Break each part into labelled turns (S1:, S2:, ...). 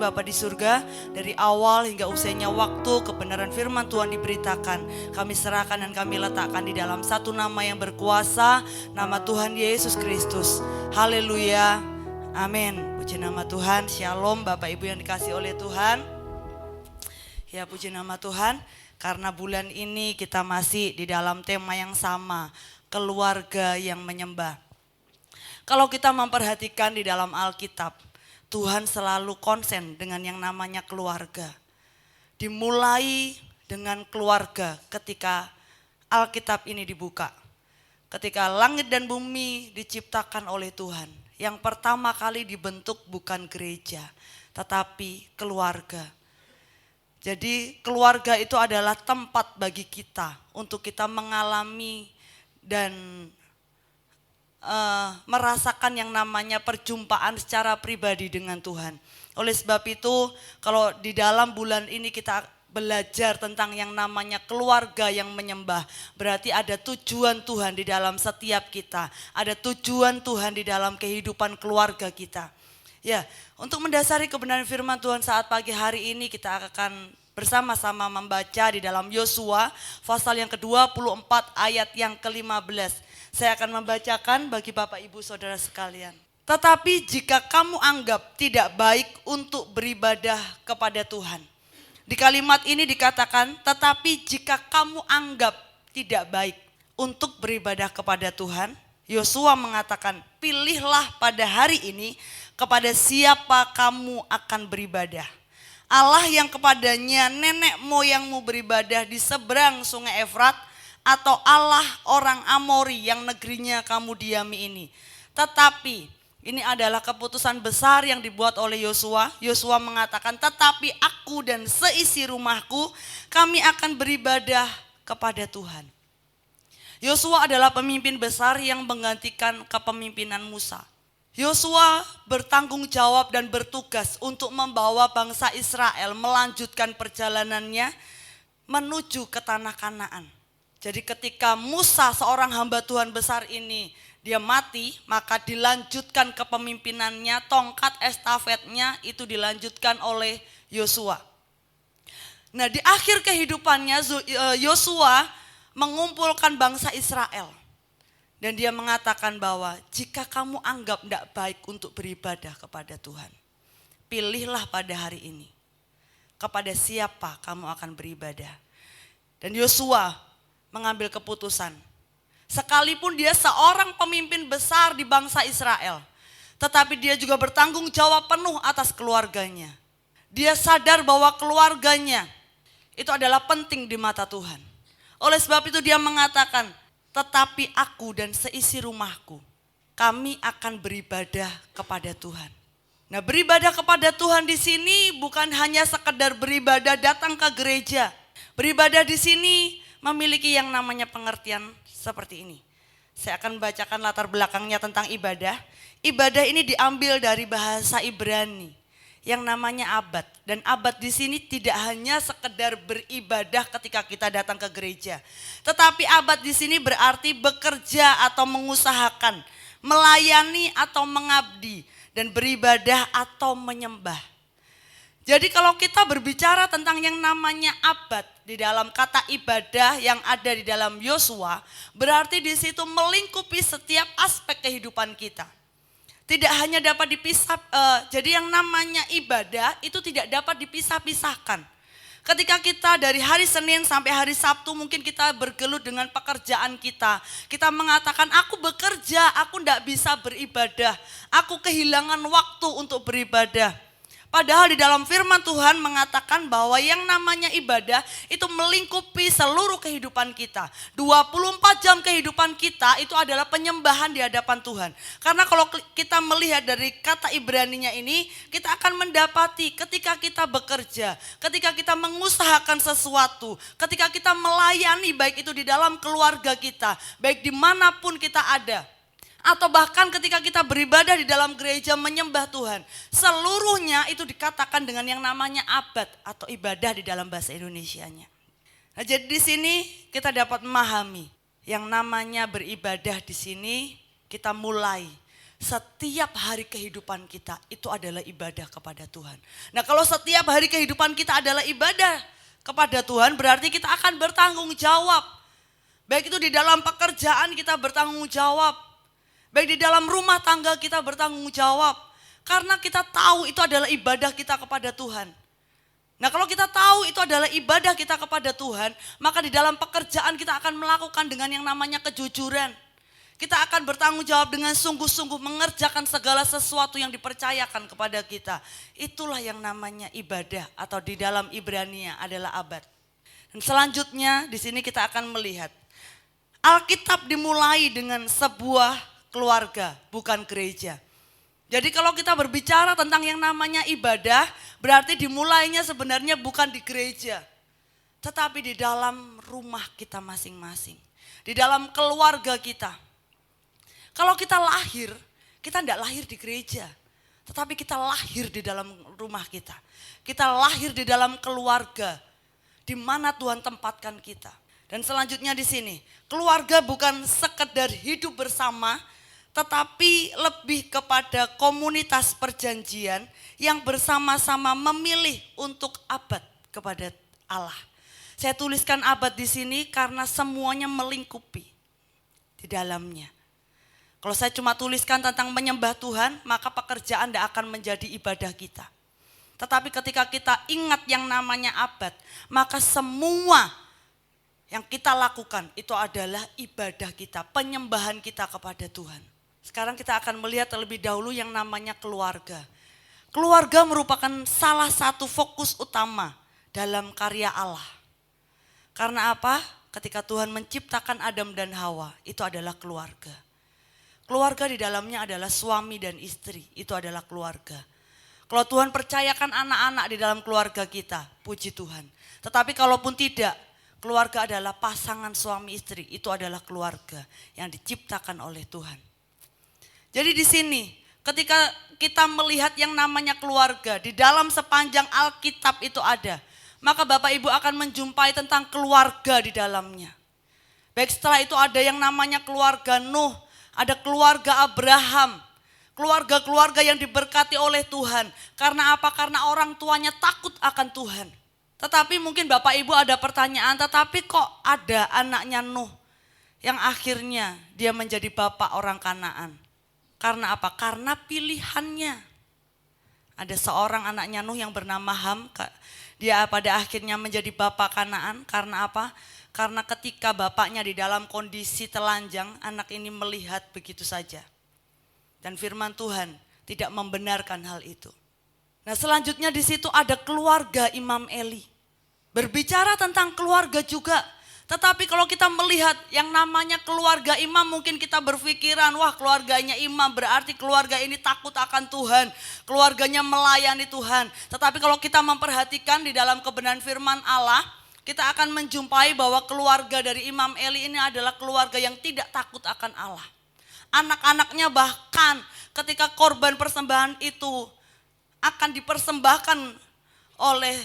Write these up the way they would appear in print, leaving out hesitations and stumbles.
S1: Bapa di surga, dari awal hingga usainya waktu kebenaran firman Tuhan diberitakan, kami serahkan dan kami letakkan di dalam satu nama yang berkuasa, nama Tuhan Yesus Kristus. Haleluya, amin. Puji nama Tuhan. Shalom Bapak Ibu yang dikasihi oleh Tuhan. Ya, puji nama Tuhan. Karena bulan ini kita masih di dalam tema yang sama, keluarga yang menyembah. Kalau kita memperhatikan di dalam Alkitab, Tuhan selalu konsen dengan yang namanya keluarga. Dimulai dengan keluarga ketika Alkitab ini dibuka. Ketika langit dan bumi diciptakan oleh Tuhan, yang pertama kali dibentuk bukan gereja, tetapi keluarga. Jadi keluarga itu adalah tempat bagi kita untuk kita mengalami dan merasakan yang namanya perjumpaan secara pribadi dengan Tuhan. Oleh sebab itu, kalau di dalam bulan ini kita belajar tentang yang namanya keluarga yang menyembah, berarti ada tujuan Tuhan di dalam setiap kita. Ada tujuan Tuhan di dalam kehidupan keluarga kita. Ya, untuk mendasari kebenaran firman Tuhan saat pagi hari ini kita akan bersama-sama membaca di dalam Yosua pasal yang ke-24 ayat yang ke-15. Saya akan membacakan bagi Bapak Ibu Saudara sekalian. Tetapi jika kamu anggap tidak baik untuk beribadah kepada Tuhan. Di kalimat ini dikatakan, tetapi jika kamu anggap tidak baik untuk beribadah kepada Tuhan. Yosua mengatakan, pilihlah pada hari ini kepada siapa kamu akan beribadah. Allah yang kepadanya nenek moyangmu beribadah di seberang sungai Efrat, atau Allah orang Amori yang negerinya kamu diami ini. Tetapi ini adalah keputusan besar yang dibuat oleh Yosua. Yosua mengatakan, tetapi aku dan seisi rumahku kami akan beribadah kepada Tuhan. Yosua adalah pemimpin besar yang menggantikan kepemimpinan Musa. Yosua bertanggung jawab dan bertugas untuk membawa bangsa Israel melanjutkan perjalanannya menuju ke tanah Kanaan. Jadi ketika Musa seorang hamba Tuhan besar ini dia mati, maka dilanjutkan kepemimpinannya, tongkat estafetnya itu dilanjutkan oleh Yosua. Nah, di akhir kehidupannya Yosua mengumpulkan bangsa Israel. Dan dia mengatakan bahwa jika kamu anggap tidak baik untuk beribadah kepada Tuhan, pilihlah pada hari ini kepada siapa kamu akan beribadah. Dan Yosua mengambil keputusan. Sekalipun dia seorang pemimpin besar di bangsa Israel, tetapi dia juga bertanggung jawab penuh atas keluarganya. Dia sadar bahwa keluarganya itu adalah penting di mata Tuhan. Oleh sebab itu dia mengatakan, tetapi aku dan seisi rumahku, kami akan beribadah kepada Tuhan. Nah, beribadah kepada Tuhan di sini bukan hanya sekedar beribadah datang ke gereja. Beribadah di sini memiliki yang namanya pengertian seperti ini. Saya akan bacakan latar belakangnya tentang ibadah. Ibadah ini diambil dari bahasa Ibrani yang namanya abad. Dan abad di sini tidak hanya sekedar beribadah ketika kita datang ke gereja. Tetapi abad di sini berarti bekerja atau mengusahakan, melayani atau mengabdi, dan beribadah atau menyembah. Jadi kalau kita berbicara tentang yang namanya abad di dalam kata ibadah yang ada di dalam Yosua, berarti di situ melingkupi setiap aspek kehidupan kita. Tidak hanya dapat dipisah, jadi yang namanya ibadah itu tidak dapat dipisah-pisahkan. Ketika kita dari hari Senin sampai hari Sabtu mungkin kita bergelut dengan pekerjaan kita. Kita mengatakan aku bekerja, aku tidak bisa beribadah. Aku kehilangan waktu untuk beribadah. Padahal di dalam firman Tuhan mengatakan bahwa yang namanya ibadah itu melingkupi seluruh kehidupan kita. 24 jam kehidupan kita itu adalah penyembahan di hadapan Tuhan. Karena kalau kita melihat dari kata Ibraninya ini, kita akan mendapati ketika kita bekerja, ketika kita mengusahakan sesuatu, ketika kita melayani baik itu di dalam keluarga kita, baik dimanapun kita ada. Atau bahkan ketika kita beribadah di dalam gereja menyembah Tuhan, seluruhnya itu dikatakan dengan yang namanya abad atau ibadah di dalam bahasa Indonesianya. Nah, jadi di sini kita dapat memahami yang namanya beribadah di sini kita mulai setiap hari kehidupan kita itu adalah ibadah kepada Tuhan. Nah, kalau setiap hari kehidupan kita adalah ibadah kepada Tuhan, berarti kita akan bertanggung jawab. Baik itu di dalam pekerjaan kita bertanggung jawab, baik di dalam rumah tangga kita bertanggung jawab. Karena kita tahu itu adalah ibadah kita kepada Tuhan. Nah, kalau kita tahu itu adalah ibadah kita kepada Tuhan, maka di dalam pekerjaan kita akan melakukan dengan yang namanya kejujuran. Kita akan bertanggung jawab dengan sungguh-sungguh mengerjakan segala sesuatu yang dipercayakan kepada kita. Itulah yang namanya ibadah, atau di dalam Ibrania adalah abad. Dan selanjutnya di sini kita akan melihat Alkitab dimulai dengan sebuah keluarga, bukan gereja. Jadi kalau kita berbicara tentang yang namanya ibadah, berarti dimulainya sebenarnya bukan di gereja, tetapi di dalam rumah kita masing-masing, di dalam keluarga kita. Kalau kita lahir, kita tidak lahir di gereja, tetapi kita lahir di dalam rumah kita. Kita lahir di dalam keluarga, di mana Tuhan tempatkan kita. Dan selanjutnya di sini, keluarga bukan sekedar hidup bersama, tetapi lebih kepada komunitas perjanjian yang bersama-sama memilih untuk abad kepada Allah. Saya tuliskan abad di sini karena semuanya melingkupi di dalamnya. Kalau saya cuma tuliskan tentang menyembah Tuhan, maka pekerjaan tidak akan menjadi ibadah kita. Tetapi ketika kita ingat yang namanya abad, maka semua yang kita lakukan itu adalah ibadah kita, penyembahan kita kepada Tuhan. Sekarang kita akan melihat terlebih dahulu yang namanya keluarga. Keluarga merupakan salah satu fokus utama dalam karya Allah. Karena apa? Ketika Tuhan menciptakan Adam dan Hawa, itu adalah keluarga. Keluarga di dalamnya adalah suami dan istri, itu adalah keluarga. Kalau Tuhan percayakan anak-anak di dalam keluarga kita, puji Tuhan. Tetapi kalaupun tidak, keluarga adalah pasangan suami istri, itu adalah keluarga yang diciptakan oleh Tuhan. Jadi di sini ketika kita melihat yang namanya keluarga, di dalam sepanjang Alkitab itu ada, maka Bapak Ibu akan menjumpai tentang keluarga di dalamnya. Baik, setelah itu ada yang namanya keluarga Nuh, ada keluarga Abraham, keluarga-keluarga yang diberkati oleh Tuhan. Karena apa? Karena orang tuanya takut akan Tuhan. Tetapi mungkin Bapak Ibu ada pertanyaan, tetapi kok ada anaknya Nuh yang akhirnya dia menjadi bapak orang Kanaan? Karena apa? Karena pilihannya. Ada seorang anaknya Nuh yang bernama Ham, dia pada akhirnya menjadi bapak Kanaan. Karena apa? Karena ketika bapaknya di dalam kondisi telanjang, anak ini melihat begitu saja. Dan firman Tuhan tidak membenarkan hal itu. Nah, selanjutnya di situ ada keluarga Imam Eli. Berbicara tentang keluarga juga. Tetapi kalau kita melihat yang namanya keluarga imam, mungkin kita berpikiran, wah keluarganya imam berarti keluarga ini takut akan Tuhan. Keluarganya melayani Tuhan. Tetapi kalau kita memperhatikan di dalam kebenaran firman Allah, kita akan menjumpai bahwa keluarga dari Imam Eli ini adalah keluarga yang tidak takut akan Allah. Anak-anaknya bahkan ketika korban persembahan itu akan dipersembahkan oleh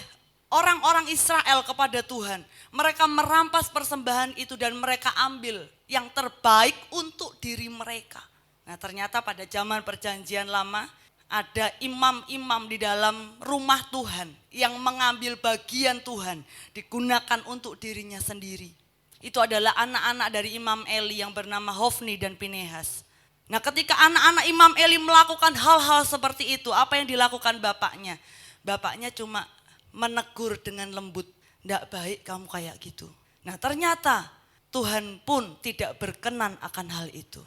S1: orang-orang Israel kepada Tuhan. Mereka merampas persembahan itu dan mereka ambil yang terbaik untuk diri mereka. Nah, ternyata pada zaman perjanjian lama ada imam-imam di dalam rumah Tuhan yang mengambil bagian Tuhan digunakan untuk dirinya sendiri. Itu adalah anak-anak dari Imam Eli yang bernama Hofni dan Pinehas. Nah, ketika anak-anak Imam Eli melakukan hal-hal seperti itu, apa yang dilakukan bapaknya? Bapaknya cuma menegur dengan lembut, "Nggak baik kamu kayak gitu." Nah, ternyata Tuhan pun tidak berkenan akan hal itu.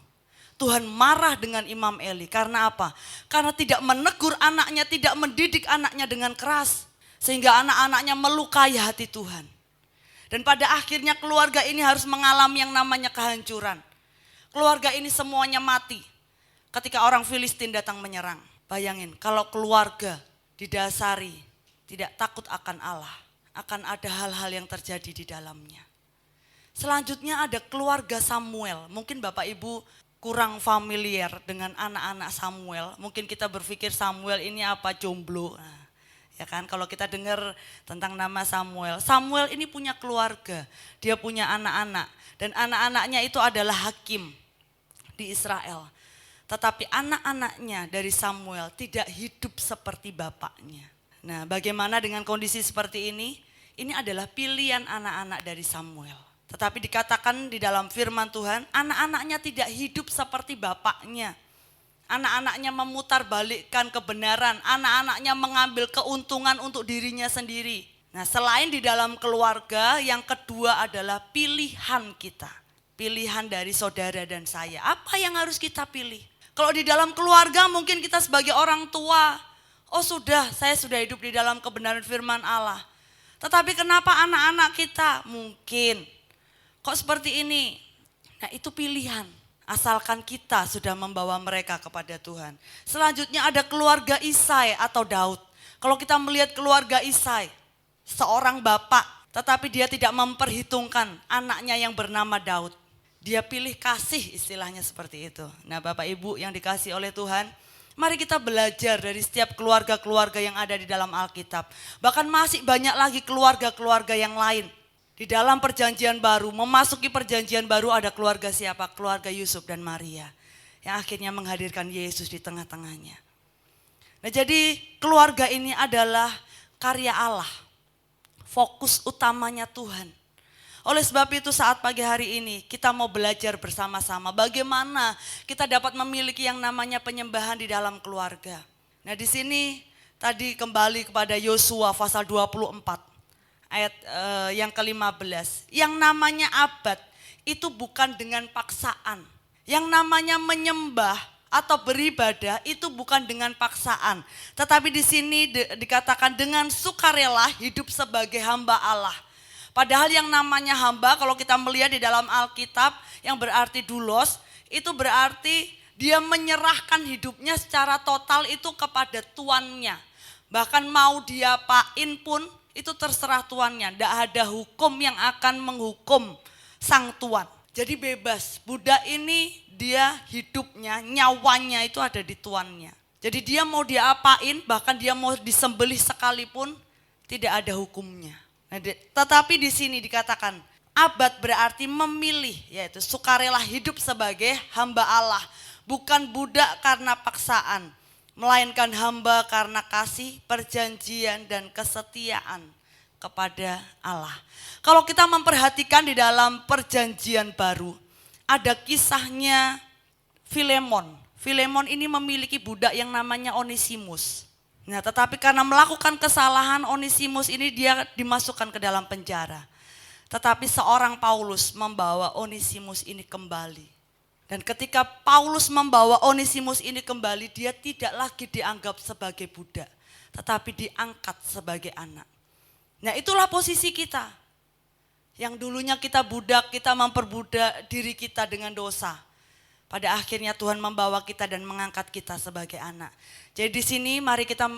S1: Tuhan marah dengan Imam Eli karena apa? Karena tidak menegur anaknya, tidak mendidik anaknya dengan keras. Sehingga anak-anaknya melukai hati Tuhan. Dan pada akhirnya keluarga ini harus mengalami yang namanya kehancuran. Keluarga ini semuanya mati ketika orang Filistin datang menyerang. Bayangin kalau keluarga didasari tidak takut akan Allah, akan ada hal-hal yang terjadi di dalamnya. Selanjutnya ada keluarga Samuel. Mungkin Bapak Ibu kurang familiar dengan anak-anak Samuel. Mungkin kita berpikir Samuel ini apa, jomblo. Nah, ya kan, kalau kita dengar tentang nama Samuel. Samuel ini punya keluarga, dia punya anak-anak. Dan anak-anaknya itu adalah hakim di Israel. Tetapi anak-anaknya dari Samuel tidak hidup seperti bapaknya. Nah, bagaimana dengan kondisi seperti ini? Ini adalah pilihan anak-anak dari Samuel. Tetapi dikatakan di dalam firman Tuhan, anak-anaknya tidak hidup seperti bapaknya. Anak-anaknya memutarbalikkan kebenaran, anak-anaknya mengambil keuntungan untuk dirinya sendiri. Nah, selain di dalam keluarga, yang kedua adalah pilihan kita. Pilihan dari saudara dan saya. Apa yang harus kita pilih? Kalau di dalam keluarga mungkin kita sebagai orang tua, oh sudah, saya sudah hidup di dalam kebenaran firman Allah. Tetapi kenapa anak-anak kita mungkin kok seperti ini? Nah, itu pilihan. Asalkan kita sudah membawa mereka kepada Tuhan. Selanjutnya ada keluarga Isai atau Daud. Kalau kita melihat keluarga Isai, seorang bapak, tetapi dia tidak memperhitungkan anaknya yang bernama Daud. Dia pilih kasih, istilahnya seperti itu. Nah, Bapak Ibu yang dikasihi oleh Tuhan, mari kita belajar dari setiap keluarga-keluarga yang ada di dalam Alkitab. Bahkan masih banyak lagi keluarga-keluarga yang lain. Di dalam perjanjian baru, memasuki perjanjian baru ada keluarga siapa? Keluarga Yusuf dan Maria. Yang akhirnya menghadirkan Yesus di tengah-tengahnya. Nah, jadi keluarga ini adalah karya Allah. Fokus utamanya Tuhan. Oleh sebab itu saat pagi hari ini kita mau belajar bersama-sama bagaimana kita dapat memiliki yang namanya penyembahan di dalam keluarga. Nah, di sini tadi kembali kepada Yosua pasal 24. Ayat yang ke-15, yang namanya abad itu bukan dengan paksaan. Yang namanya menyembah atau beribadah itu bukan dengan paksaan. Tetapi di sini dikatakan dengan sukarela hidup sebagai hamba Allah. Padahal yang namanya hamba kalau kita melihat di dalam Alkitab yang berarti doulos, itu berarti dia menyerahkan hidupnya secara total itu kepada tuannya. Bahkan mau diapain pun itu terserah tuannya, tidak ada hukum yang akan menghukum sang tuan. Jadi bebas, budak ini dia hidupnya, nyawanya itu ada di tuannya. Jadi dia mau diapain, bahkan dia mau disembelih sekalipun tidak ada hukumnya. Nah, tetapi di sini dikatakan abad berarti memilih, yaitu sukarela hidup sebagai hamba Allah. Bukan budak karena paksaan, melainkan hamba karena kasih, perjanjian, dan kesetiaan kepada Allah. Kalau kita memperhatikan di dalam perjanjian baru, ada kisahnya Filemon. Filemon ini memiliki budak yang namanya Onesimus. Nah, tetapi karena melakukan kesalahan, Onesimus ini dia dimasukkan ke dalam penjara. Tetapi seorang Paulus membawa Onesimus ini kembali. Dan ketika Paulus membawa Onesimus ini kembali, dia tidak lagi dianggap sebagai budak, tetapi diangkat sebagai anak. Nah, itulah posisi kita. Yang dulunya kita budak, kita memperbudak diri kita dengan dosa. Pada akhirnya Tuhan membawa kita dan mengangkat kita sebagai anak. Jadi di sini mari kita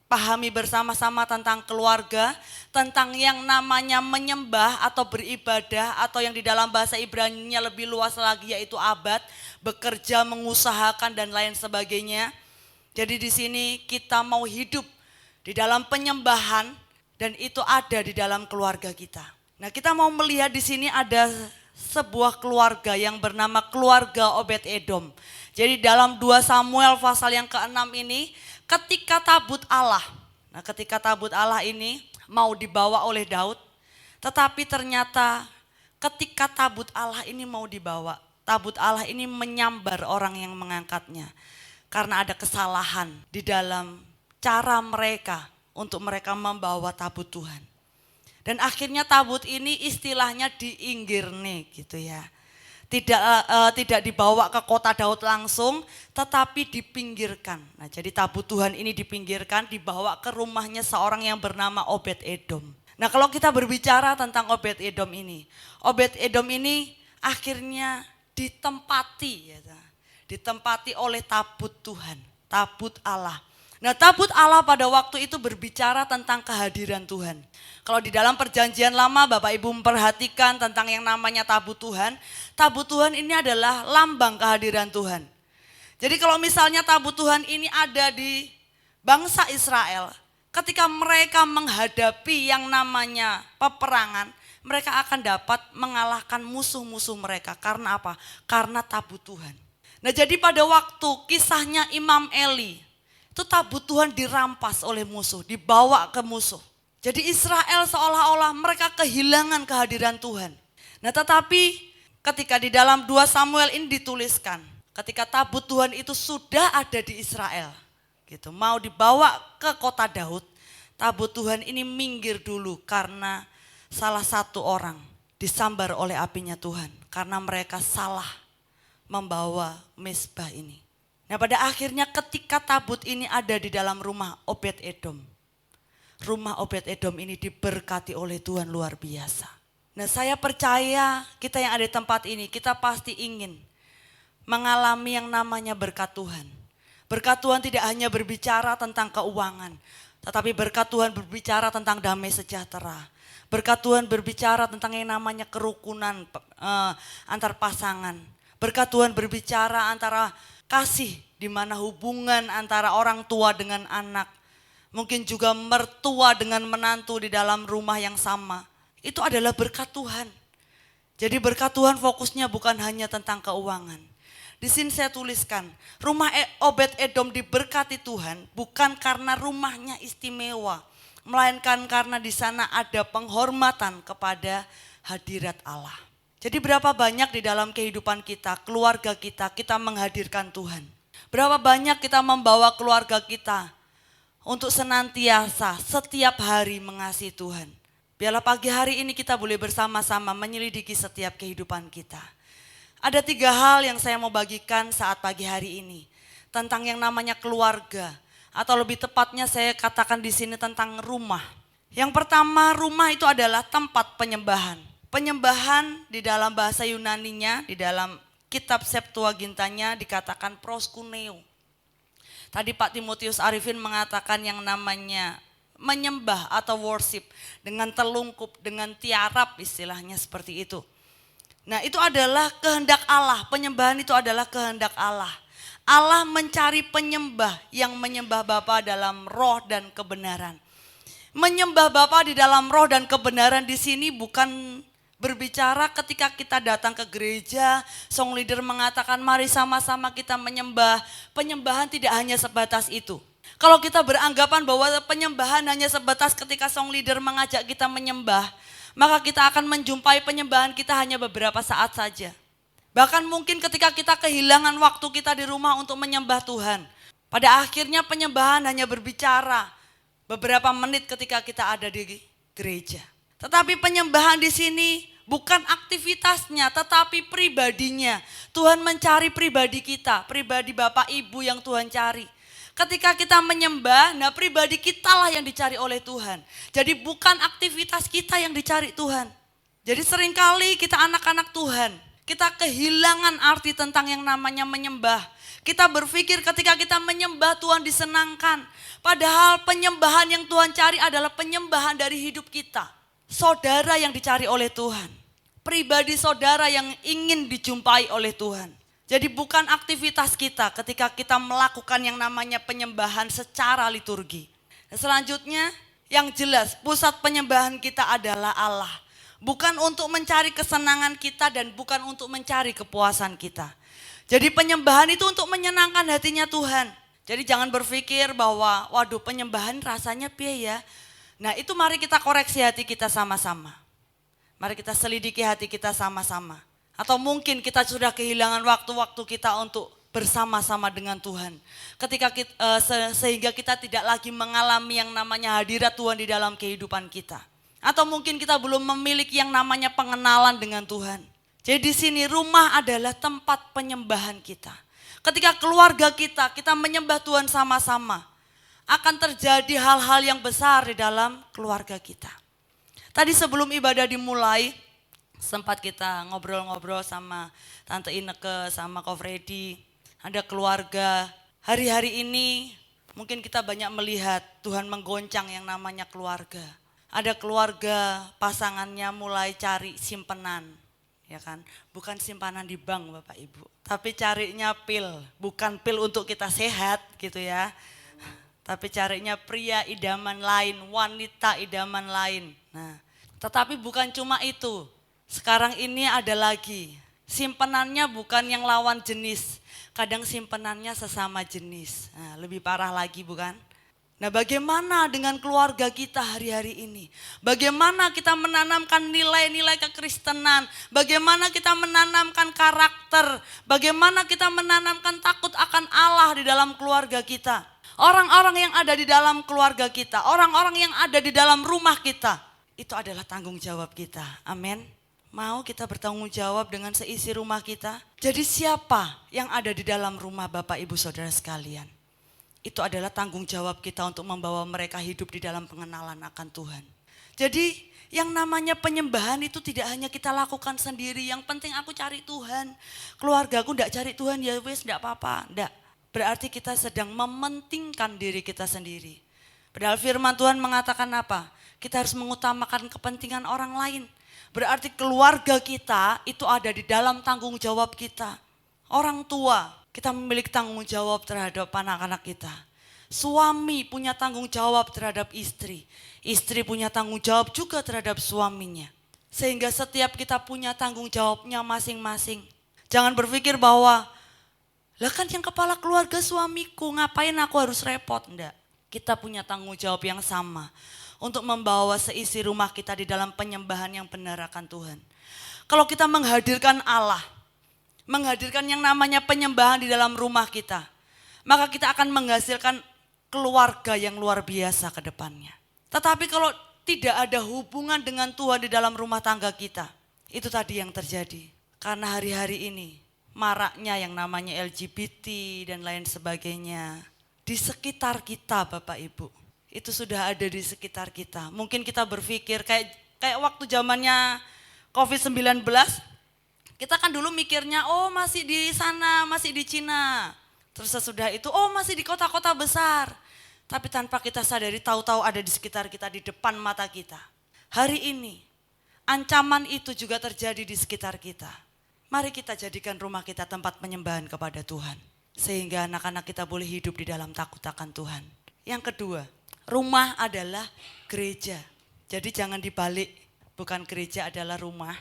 S1: pahami bersama-sama tentang keluarga, tentang yang namanya menyembah atau beribadah, atau yang di dalam bahasa Ibrani-nya lebih luas lagi yaitu abad, bekerja, mengusahakan dan lain sebagainya. Jadi di sini kita mau hidup di dalam penyembahan dan itu ada di dalam keluarga kita. Nah, kita mau melihat di sini ada sebuah keluarga yang bernama keluarga Obed-Edom. Jadi dalam 2 Samuel pasal yang ke-6 ini, ketika tabut Allah, nah ketika tabut Allah ini mau dibawa oleh Daud, tetapi ternyata ketika tabut Allah ini mau dibawa, tabut Allah ini menyambar orang yang mengangkatnya. Karena ada kesalahan di dalam cara mereka untuk mereka membawa tabut Tuhan. Dan akhirnya tabut ini istilahnya diinggirne gitu ya. Tidak dibawa ke kota Daud langsung, tetapi dipinggirkan. Nah, jadi tabut Tuhan ini dipinggirkan, dibawa ke rumahnya seorang yang bernama Obed-Edom. Nah, kalau kita berbicara tentang Obed-Edom ini akhirnya ditempati oleh tabut Tuhan, tabut Allah. Nah, tabut Allah pada waktu itu berbicara tentang kehadiran Tuhan. Kalau di dalam perjanjian lama Bapak Ibu memperhatikan tentang yang namanya tabut Tuhan ini adalah lambang kehadiran Tuhan. Jadi kalau misalnya tabut Tuhan ini ada di bangsa Israel, ketika mereka menghadapi yang namanya peperangan, mereka akan dapat mengalahkan musuh-musuh mereka. Karena apa? Karena tabut Tuhan. Nah jadi pada waktu kisahnya Imam Eli, itu tabut Tuhan dirampas oleh musuh, dibawa ke musuh. Jadi Israel seolah-olah mereka kehilangan kehadiran Tuhan. Nah tetapi ketika di dalam 2 Samuel ini dituliskan, ketika tabut Tuhan itu sudah ada di Israel, gitu, mau dibawa ke kota Daud, tabut Tuhan ini minggir dulu karena salah satu orang disambar oleh apinya Tuhan. Karena mereka salah membawa mezbah ini. Nah pada akhirnya ketika tabut ini ada di dalam rumah Obed-Edom. Rumah Obed-Edom ini diberkati oleh Tuhan luar biasa. Nah saya percaya kita yang ada di tempat ini, kita pasti ingin mengalami yang namanya berkat Tuhan. Berkat Tuhan tidak hanya berbicara tentang keuangan, tetapi berkat Tuhan berbicara tentang damai sejahtera. Berkat Tuhan berbicara tentang yang namanya kerukunan antar pasangan. Berkat Tuhan berbicara antara kasih, di mana hubungan antara orang tua dengan anak. Mungkin juga mertua dengan menantu di dalam rumah yang sama. Itu adalah berkat Tuhan. Jadi berkat Tuhan fokusnya bukan hanya tentang keuangan. Di sini saya tuliskan, rumah Obed-Edom diberkati Tuhan bukan karena rumahnya istimewa, melainkan karena di sana ada penghormatan kepada hadirat Allah. Jadi berapa banyak di dalam kehidupan kita, keluarga kita menghadirkan Tuhan. Berapa banyak kita membawa keluarga kita untuk senantiasa setiap hari mengasihi Tuhan. Biarlah pagi hari ini kita boleh bersama-sama menyelidiki setiap kehidupan kita. Ada 3 hal yang saya mau bagikan saat pagi hari ini. Tentang yang namanya keluarga. Atau lebih tepatnya saya katakan di sini tentang rumah. Yang pertama, rumah itu adalah tempat penyembahan. Penyembahan di dalam bahasa Yunaninya, di dalam kitab Septuagintanya dikatakan proskuneo. Tadi Pak Timotius Arifin mengatakan yang namanya menyembah atau worship dengan telungkup, dengan tiarap, istilahnya seperti itu. Nah itu adalah kehendak Allah, penyembahan itu adalah kehendak Allah. Allah mencari penyembah yang menyembah Bapa dalam roh dan kebenaran. Menyembah Bapa di dalam roh dan kebenaran di sini bukan berbicara ketika kita datang ke gereja, song leader mengatakan mari sama-sama kita menyembah. Penyembahan tidak hanya sebatas itu. Kalau kita beranggapan bahwa penyembahan hanya sebatas ketika song leader mengajak kita menyembah, maka kita akan menjumpai penyembahan kita hanya beberapa saat saja. Bahkan mungkin ketika kita kehilangan waktu kita di rumah untuk menyembah Tuhan. Pada akhirnya penyembahan hanya berbicara beberapa menit ketika kita ada di gereja. Tetapi penyembahan di sini bukan aktivitasnya, tetapi pribadinya. Tuhan mencari pribadi kita, pribadi Bapak Ibu yang Tuhan cari. Ketika kita menyembah, nah pribadi kita lah yang dicari oleh Tuhan. Jadi bukan aktivitas kita yang dicari Tuhan. Jadi seringkali kita anak-anak Tuhan, kita kehilangan arti tentang yang namanya menyembah. Kita berpikir ketika kita menyembah Tuhan disenangkan. Padahal penyembahan yang Tuhan cari adalah penyembahan dari hidup kita. Saudara yang dicari oleh Tuhan. Pribadi saudara yang ingin dijumpai oleh Tuhan. Jadi bukan aktivitas kita ketika kita melakukan yang namanya penyembahan secara liturgi. Dan selanjutnya yang jelas pusat penyembahan kita adalah Allah. Bukan untuk mencari kesenangan kita dan bukan untuk mencari kepuasan kita. Jadi penyembahan itu untuk menyenangkan hatinya Tuhan. Jadi jangan berpikir bahwa waduh penyembahan rasanya piye ya. Nah itu mari kita koreksi hati kita sama-sama. Mari kita selidiki hati kita sama-sama. Atau mungkin kita sudah kehilangan waktu-waktu kita untuk bersama-sama dengan Tuhan. Ketika sehingga kita tidak lagi mengalami yang namanya hadirat Tuhan di dalam kehidupan kita. Atau mungkin kita belum memiliki yang namanya pengenalan dengan Tuhan. Jadi di sini rumah adalah tempat penyembahan kita. Ketika keluarga kita menyembah Tuhan sama-sama. Akan terjadi hal-hal yang besar di dalam keluarga kita. Tadi sebelum ibadah dimulai, sempat kita ngobrol-ngobrol sama Tante Ineke, sama Ko Freddy. Ada keluarga, hari-hari ini mungkin kita banyak melihat Tuhan menggoncang yang namanya keluarga. Ada keluarga pasangannya mulai cari simpenan, ya kan? Bukan simpanan di bank Bapak Ibu, tapi carinya pil. Bukan pil untuk kita sehat gitu ya. Tapi carinya pria idaman lain, wanita idaman lain. Nah, tetapi bukan cuma itu. Sekarang ini ada lagi Simpenannya bukan yang lawan jenis, kadang simpenannya sesama jenis. Nah, lebih parah lagi bukan? Nah, bagaimana dengan keluarga kita hari-hari ini? Bagaimana kita menanamkan nilai-nilai kekristenan? Bagaimana kita menanamkan karakter? Bagaimana kita menanamkan takut akan Allah di dalam keluarga kita? Orang-orang yang ada di dalam keluarga kita, orang-orang yang ada di dalam rumah kita, itu adalah tanggung jawab kita. Amin. Mau kita bertanggung jawab dengan seisi rumah kita? Jadi siapa yang ada di dalam rumah Bapak Ibu Saudara sekalian? Itu adalah tanggung jawab kita untuk membawa mereka hidup di dalam pengenalan akan Tuhan. Jadi yang namanya penyembahan itu tidak hanya kita lakukan sendiri. Yang penting aku cari Tuhan. Keluargaku enggak cari Tuhan, ya wis enggak apa-apa. Enggak. Berarti kita sedang mementingkan diri kita sendiri. Padahal firman Tuhan mengatakan apa? Kita harus mengutamakan kepentingan orang lain. Berarti keluarga kita itu ada di dalam tanggung jawab kita. Orang tua, kita memiliki tanggung jawab terhadap anak-anak kita. Suami punya tanggung jawab terhadap istri. Istri punya tanggung jawab juga terhadap suaminya. Sehingga setiap kita punya tanggung jawabnya masing-masing. Jangan berpikir bahwa, lah kan yang kepala keluarga suamiku, ngapain aku harus repot? Enggak, kita punya tanggung jawab yang sama. Untuk membawa seisi rumah kita di dalam penyembahan yang benar akan Tuhan. Kalau kita menghadirkan Allah, menghadirkan yang namanya penyembahan di dalam rumah kita, maka kita akan menghasilkan keluarga yang luar biasa ke depannya. Tetapi kalau tidak ada hubungan dengan Tuhan di dalam rumah tangga kita, itu tadi yang terjadi. Karena hari-hari ini maraknya yang namanya LGBT dan lain sebagainya di sekitar kita Bapak Ibu. Itu sudah ada di sekitar kita. Mungkin kita berpikir kayak waktu zamannya COVID-19, kita kan dulu mikirnya, oh masih di sana, masih di Cina. Terus sesudah itu, oh masih di kota-kota besar. Tapi tanpa kita sadari, tahu-tahu ada di sekitar kita, di depan mata kita. Hari ini, ancaman itu juga terjadi di sekitar kita. Mari kita jadikan rumah kita tempat penyembahan kepada Tuhan. Sehingga anak-anak kita boleh hidup di dalam takut akan Tuhan. Yang kedua, rumah adalah gereja. Jadi jangan dibalik, bukan gereja adalah rumah.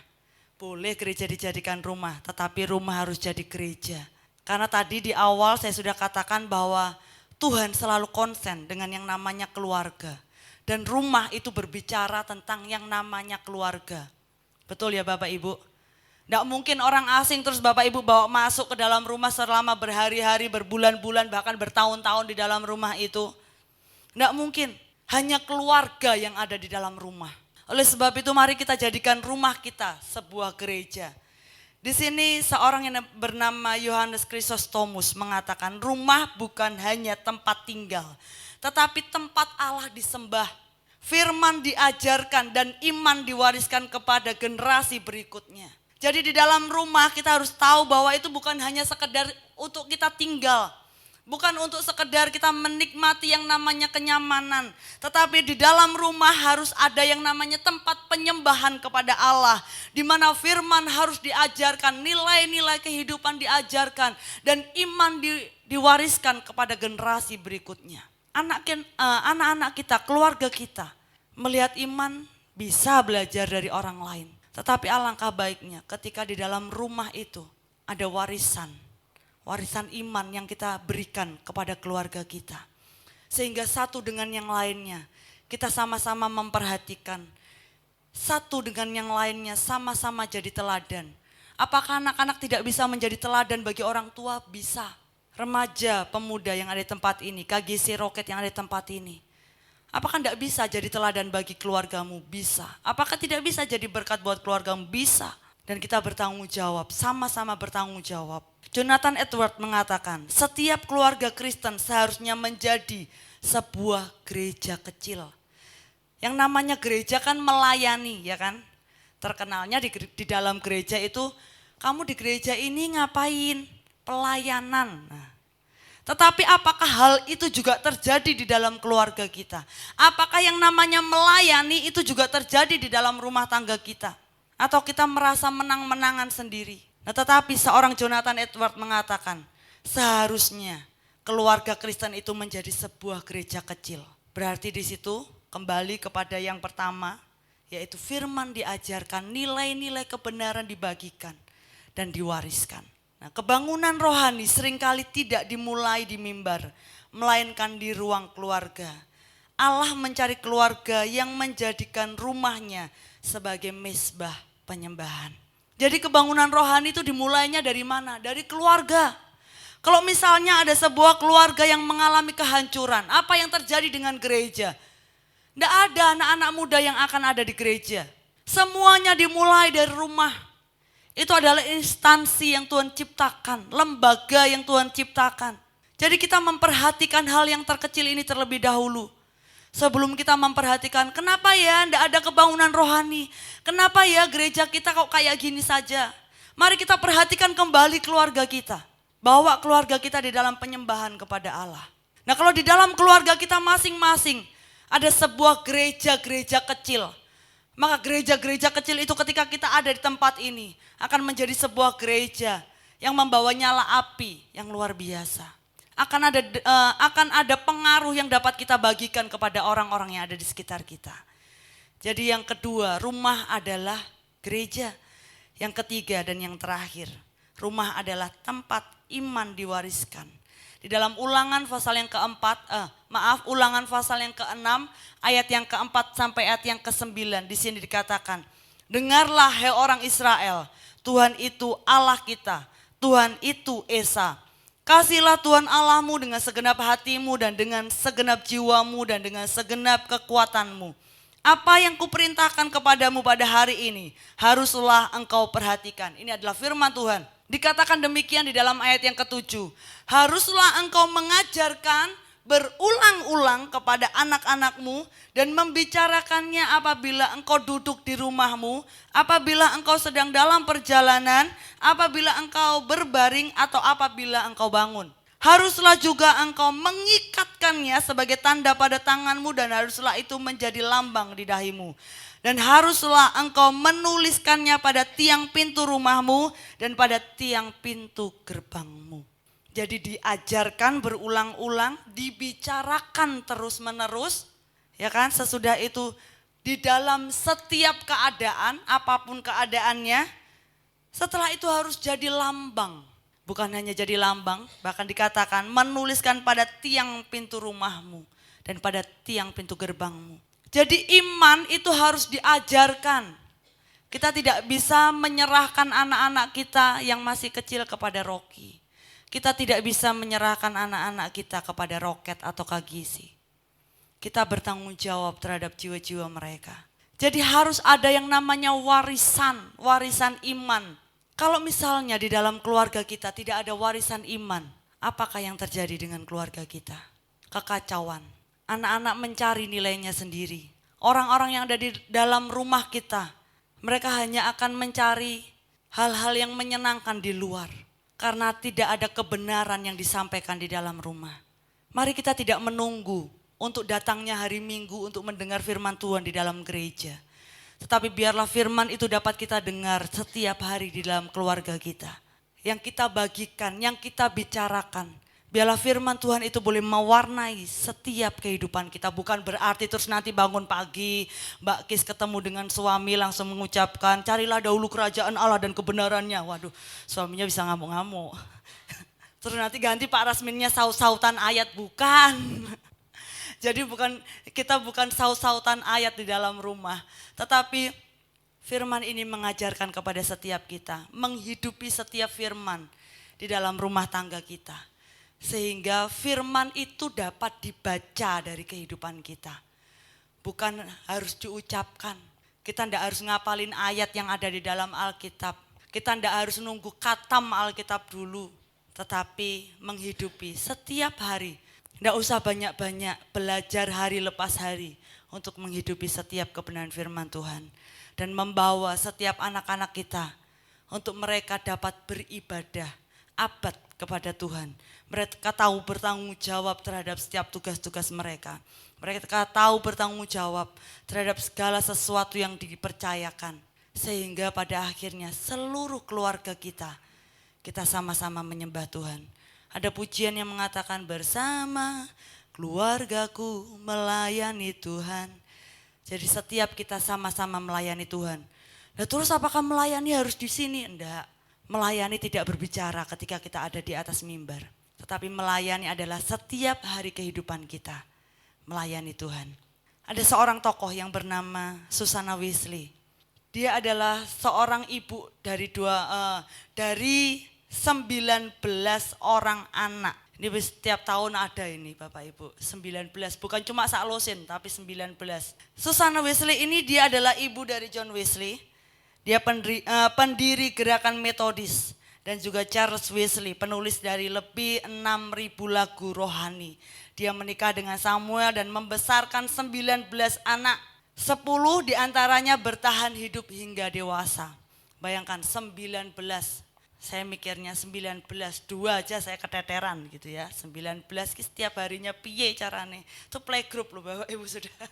S1: Boleh gereja dijadikan rumah, tetapi rumah harus jadi gereja. Karena tadi di awal saya sudah katakan bahwa Tuhan selalu konsen dengan yang namanya keluarga. Dan rumah itu berbicara tentang yang namanya keluarga. Betul ya Bapak Ibu? Tidak mungkin orang asing terus Bapak Ibu bawa masuk ke dalam rumah selama berhari-hari, berbulan-bulan, bahkan bertahun-tahun di dalam rumah itu. Tidak mungkin, hanya keluarga yang ada di dalam rumah. Oleh sebab itu mari kita jadikan rumah kita sebuah gereja. Di sini seorang yang bernama Yohanes Chrysostomus mengatakan rumah bukan hanya tempat tinggal, tetapi tempat Allah disembah. Firman diajarkan dan iman diwariskan kepada generasi berikutnya. Jadi di dalam rumah kita harus tahu bahwa itu bukan hanya sekedar untuk kita tinggal. Bukan untuk sekedar kita menikmati yang namanya kenyamanan. Tetapi di dalam rumah harus ada yang namanya tempat penyembahan kepada Allah. Di mana firman harus diajarkan, nilai-nilai kehidupan diajarkan. Dan iman diwariskan kepada generasi berikutnya. Anak-anak kita, keluarga kita melihat iman bisa belajar dari orang lain. Tetapi alangkah baiknya ketika di dalam rumah itu ada warisan iman yang kita berikan kepada keluarga kita. Sehingga satu dengan yang lainnya kita sama-sama memperhatikan. Satu dengan yang lainnya sama-sama jadi teladan. Apakah anak-anak tidak bisa menjadi teladan bagi orang tua? Bisa. Remaja, pemuda yang ada di tempat ini, KGC Roket yang ada di tempat ini. Apakah tidak bisa jadi teladan bagi keluargamu? Bisa. Apakah tidak bisa jadi berkat buat keluargamu? Bisa. Dan kita bertanggung jawab, sama-sama bertanggung jawab. Jonathan Edwards mengatakan, setiap keluarga Kristen seharusnya menjadi sebuah gereja kecil. Yang namanya gereja kan melayani, ya kan? Terkenalnya di dalam gereja itu, kamu di gereja ini ngapain? Pelayanan. Nah, tetapi apakah hal itu juga terjadi di dalam keluarga kita? Apakah yang namanya melayani itu juga terjadi di dalam rumah tangga kita? Atau kita merasa menang-menangan sendiri? Nah, tetapi seorang Jonathan Edwards mengatakan, seharusnya keluarga Kristen itu menjadi sebuah gereja kecil. Berarti di situ kembali kepada yang pertama, yaitu firman diajarkan, nilai-nilai kebenaran dibagikan. dan diwariskan. Nah, kebangunan rohani seringkali tidak dimulai di mimbar, melainkan di ruang keluarga. Allah mencari keluarga yang menjadikan rumahnya sebagai mezbah penyembahan. Jadi kebangunan rohani itu dimulainya dari mana? Dari keluarga. Kalau misalnya ada sebuah keluarga yang mengalami kehancuran, apa yang terjadi dengan gereja? Tidak ada anak-anak muda yang akan ada di gereja. Semuanya dimulai dari rumah. Itu adalah instansi yang Tuhan ciptakan, lembaga yang Tuhan ciptakan. Jadi kita memperhatikan hal yang terkecil ini terlebih dahulu. Sebelum kita memperhatikan kenapa ya tidak ada kebangunan rohani. Kenapa ya gereja kita kok kayak gini saja. Mari kita perhatikan kembali keluarga kita. Bawa keluarga kita di dalam penyembahan kepada Allah. Nah kalau di dalam keluarga kita masing-masing ada sebuah gereja-gereja kecil. Maka gereja-gereja kecil itu ketika kita ada di tempat ini akan menjadi sebuah gereja yang membawa nyala api yang luar biasa. Akan ada pengaruh yang dapat kita bagikan kepada orang-orang yang ada di sekitar kita. Jadi yang kedua, rumah adalah gereja. Yang ketiga dan yang terakhir, rumah adalah tempat iman diwariskan. Di dalam Ulangan pasal yang Ulangan pasal yang ke-6 ayat yang ke-4 sampai ayat yang ke-9 di sini dikatakan, dengarlah hai orang Israel, Tuhan itu Allah kita, Tuhan itu Esa. Kasihlah Tuhan Allahmu dengan segenap hatimu dan dengan segenap jiwamu dan dengan segenap kekuatanmu. Apa yang kuperintahkan kepadamu pada hari ini haruslah engkau perhatikan. Ini adalah firman Tuhan. Dikatakan demikian di dalam ayat yang ke-7. Haruslah engkau mengajarkan berulang-ulang kepada anak-anakmu dan membicarakannya apabila engkau duduk di rumahmu, apabila engkau sedang dalam perjalanan, apabila engkau berbaring atau apabila engkau bangun. Haruslah juga engkau mengikatkannya sebagai tanda pada tanganmu dan haruslah itu menjadi lambang di dahimu. Dan haruslah engkau menuliskannya pada tiang pintu rumahmu dan pada tiang pintu gerbangmu. Jadi diajarkan berulang-ulang, dibicarakan terus-menerus, ya kan? Sesudah itu di dalam setiap keadaan, apapun keadaannya, setelah itu harus jadi lambang. Bukan hanya jadi lambang, bahkan dikatakan menuliskan pada tiang pintu rumahmu dan pada tiang pintu gerbangmu. Jadi iman itu harus diajarkan. Kita tidak bisa menyerahkan anak-anak kita yang masih kecil kepada Rocky. Kita tidak bisa menyerahkan anak-anak kita kepada roket atau kagisi. Kita bertanggung jawab terhadap jiwa-jiwa mereka. Jadi harus ada yang namanya warisan iman. Kalau misalnya di dalam keluarga kita tidak ada warisan iman, apakah yang terjadi dengan keluarga kita? Kekacauan. Anak-anak mencari nilainya sendiri. Orang-orang yang ada di dalam rumah kita, mereka hanya akan mencari hal-hal yang menyenangkan di luar. Karena tidak ada kebenaran yang disampaikan di dalam rumah. Mari kita tidak menunggu untuk datangnya hari Minggu untuk mendengar firman Tuhan di dalam gereja. Tetapi biarlah firman itu dapat kita dengar setiap hari di dalam keluarga kita. Yang kita bagikan, yang kita bicarakan. Biarlah firman Tuhan itu boleh mewarnai setiap kehidupan kita. Bukan berarti terus nanti bangun pagi, Mbak Kis ketemu dengan suami langsung mengucapkan, carilah dahulu kerajaan Allah dan kebenarannya. Waduh, suaminya bisa ngamuk-ngamuk. Terus nanti ganti Pak Rasminnya saut-sautan ayat, bukan. Jadi kita bukan saut-sautan ayat di dalam rumah. Tetapi firman ini mengajarkan kepada setiap kita, menghidupi setiap firman di dalam rumah tangga kita. Sehingga firman itu dapat dibaca dari kehidupan kita. Bukan harus diucapkan. Kita tidak harus ngapalin ayat yang ada di dalam Alkitab. Kita tidak harus nunggu khatam Alkitab dulu. Tetapi menghidupi setiap hari. Tidak usah banyak-banyak belajar hari lepas hari. Untuk menghidupi setiap kebenaran firman Tuhan. Dan membawa setiap anak-anak kita. Untuk mereka dapat beribadah abad kepada Tuhan. Mereka tahu bertanggung jawab terhadap setiap tugas-tugas mereka. Mereka tahu bertanggung jawab terhadap segala sesuatu yang dipercayakan. Sehingga pada akhirnya seluruh keluarga kita sama-sama menyembah Tuhan. Ada pujian yang mengatakan bersama keluargaku melayani Tuhan. Jadi setiap kita sama-sama melayani Tuhan. Nah terus apakah melayani harus di sini? Enggak. Melayani tidak berbicara ketika kita ada di atas mimbar. Tetapi melayani adalah setiap hari kehidupan kita. Melayani Tuhan. Ada seorang tokoh yang bernama Susana Wesley. Dia adalah seorang ibu dari 19 orang anak. Ini setiap tahun ada ini Bapak Ibu, 19, bukan cuma sak losin tapi 19. Susana Wesley ini dia adalah ibu dari John Wesley. Dia pendiri gerakan Metodis dan juga Charles Wesley, penulis dari lebih 6.000 lagu rohani. Dia menikah dengan Samuel dan membesarkan 19 anak. 10 diantaranya bertahan hidup hingga dewasa. Bayangkan 19. Saya mikirnya 19, 2 aja saya keteteran gitu ya. 19 setiap harinya piye carane. Itu playgroup loh Bapak Ibu Saudara.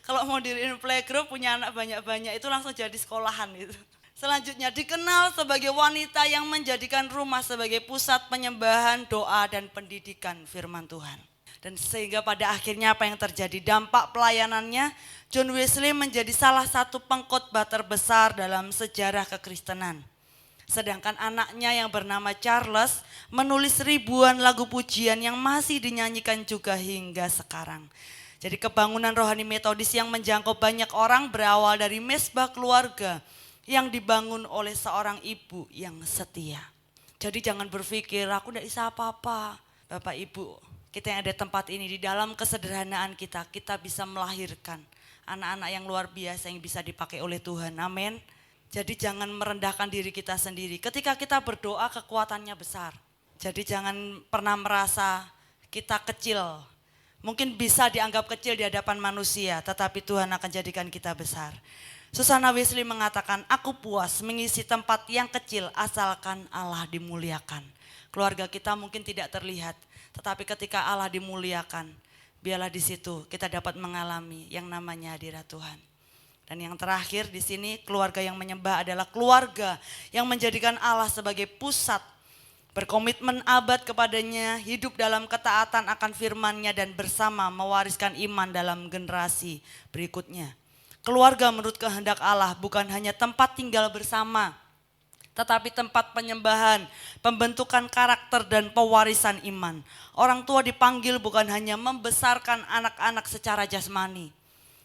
S1: Kalau mau diriin playgroup punya anak banyak-banyak itu langsung jadi sekolahan gitu. Selanjutnya dikenal sebagai wanita yang menjadikan rumah sebagai pusat penyembahan, doa dan pendidikan firman Tuhan. Dan sehingga pada akhirnya apa yang terjadi? Dampak pelayanannya, John Wesley menjadi salah satu pengkhotbah terbesar dalam sejarah kekristenan. Sedangkan anaknya yang bernama Charles menulis ribuan lagu pujian yang masih dinyanyikan juga hingga sekarang. Jadi kebangunan rohani Metodis yang menjangkau banyak orang berawal dari mesbah keluarga yang dibangun oleh seorang ibu yang setia. Jadi jangan berpikir aku tidak bisa apa-apa. Bapak Ibu, kita yang ada tempat ini di dalam kesederhanaan kita bisa melahirkan anak-anak yang luar biasa yang bisa dipakai oleh Tuhan. Amin. Jadi jangan merendahkan diri kita sendiri. Ketika kita berdoa kekuatannya besar. Jadi jangan pernah merasa kita kecil. Mungkin bisa dianggap kecil di hadapan manusia, tetapi Tuhan akan jadikan kita besar. Susana Wesley mengatakan, aku puas mengisi tempat yang kecil asalkan Allah dimuliakan. Keluarga kita mungkin tidak terlihat, tetapi ketika Allah dimuliakan, biarlah di situ kita dapat mengalami yang namanya hadirat Tuhan. Dan yang terakhir di sini keluarga yang menyembah adalah keluarga yang menjadikan Allah sebagai pusat, berkomitmen abad kepadanya, hidup dalam ketaatan akan firman-Nya dan bersama mewariskan iman dalam generasi berikutnya. Keluarga menurut kehendak Allah bukan hanya tempat tinggal bersama, tetapi tempat penyembahan, pembentukan karakter dan pewarisan iman. Orang tua dipanggil bukan hanya membesarkan anak-anak secara jasmani.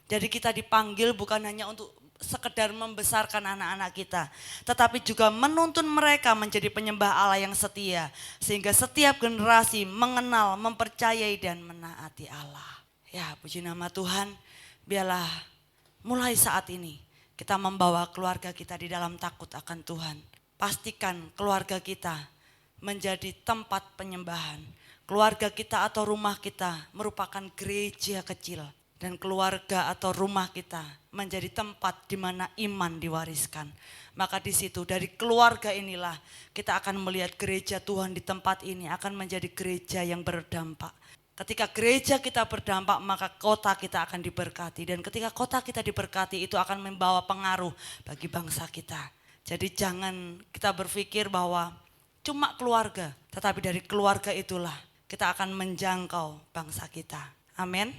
S1: Jadi kita dipanggil bukan hanya untuk sekedar membesarkan anak-anak kita, tetapi juga menuntun mereka menjadi penyembah Allah yang setia. Sehingga setiap generasi mengenal, mempercayai dan menaati Allah. Ya puji nama Tuhan, biarlah mulai saat ini kita membawa keluarga kita di dalam takut akan Tuhan. Pastikan keluarga kita menjadi tempat penyembahan. Keluarga kita atau rumah kita merupakan gereja kecil. Dan keluarga atau rumah kita menjadi tempat di mana iman diwariskan. Maka di situ dari keluarga inilah kita akan melihat gereja Tuhan di tempat ini akan menjadi gereja yang berdampak. Ketika gereja kita berdampak maka kota kita akan diberkati. Dan ketika kota kita diberkati itu akan membawa pengaruh bagi bangsa kita. Jadi jangan kita berpikir bahwa cuma keluarga. Tetapi dari keluarga itulah kita akan menjangkau bangsa kita. Amin.